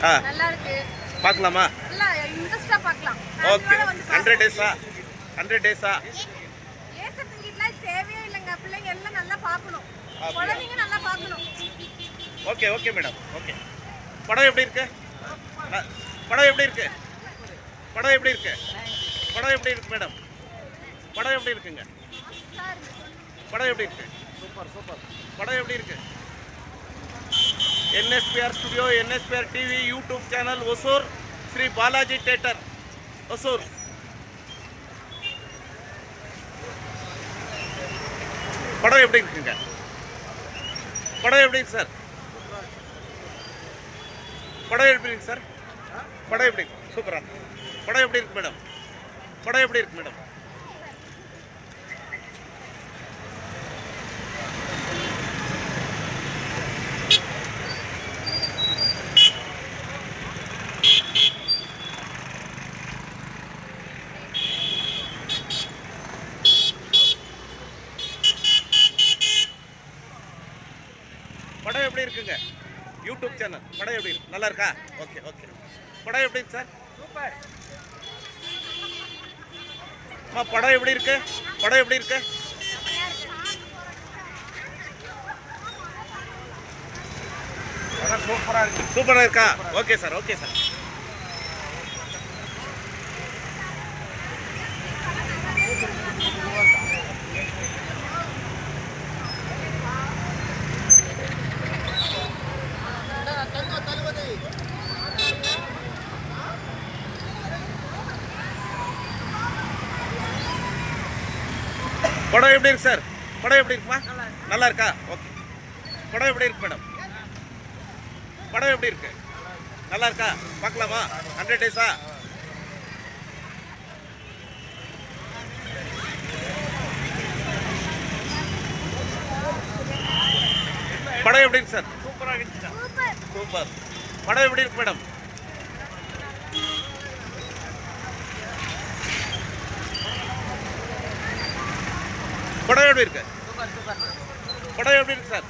ஆ நல்லா இருக்கு. பார்க்கலாமா? நல்லா இன்ட்ரெஸ்டா பார்க்கலாம். ஓகே. 100 டேஸா? 100 டேஸா? ஏசத்துக்கிட்டலாம் தேவையே இல்லைங்க. பிள்ளைங்க எல்லாம் நல்லா பார்க்கணும். குழந்தைங்க நல்லா பார்க்கணும். Okay okay madam. ஓகே. படம் எப்படி இருக்கு? படம் எப்படி இருக்கு? படம் எப்படி இருக்கு? படம் எப்படி இருக்கு மேடம்? படம் எப்படி இருக்குங்க? படம் எப்படி இருக்கு? Super super. படம் எப்படி இருக்கு? NSPR studio, NSPR TV YouTube channel Hosur, Sri Balaji theatre Hosur. படம் எப்படி இருக்குங்க? படம் எப்படி இருக்கு சார்? படம் எப்படி இருக்கு சார்? படம் எப்படி இருக்கு? சூப்பரா. படம் எப்படி இருக்கு மேடம்? படம் எப்படி இருக்கு மேடம்? படம் எப்படி இருக்குங்க? யூடியூப் சேனல் படம் எப்படி இருக்கு? நல்லா இருக்கா? Okay okay. படம் எப்படி இருக்கு சார்? சூப்பர். அம்மா படம் எப்படி இருக்கு? படம் எப்படி இருக்கு? படம் சூப்பரா இருக்கு. சூப்பராக இருக்கா? Okay sir okay sir. படம் எப்படி இருக்கு சார்? படம் எப்படி இருக்குமா? நல்லா இருக்கா? ஓகே. படம் எப்படி இருக்கு மேடம்? படம் எப்படி இருக்கு? நல்லா இருக்கா? பார்க்கலாமா? 100 டேஸா? படம் எப்படி இருக்கு சார்? சூப்பரா இருக்கு. சூப்பர். படம் எப்படி இருக்கு மேடம்? படம் எப்படி இருக்கு? Super super. படம் எப்படி இருக்கு சார்?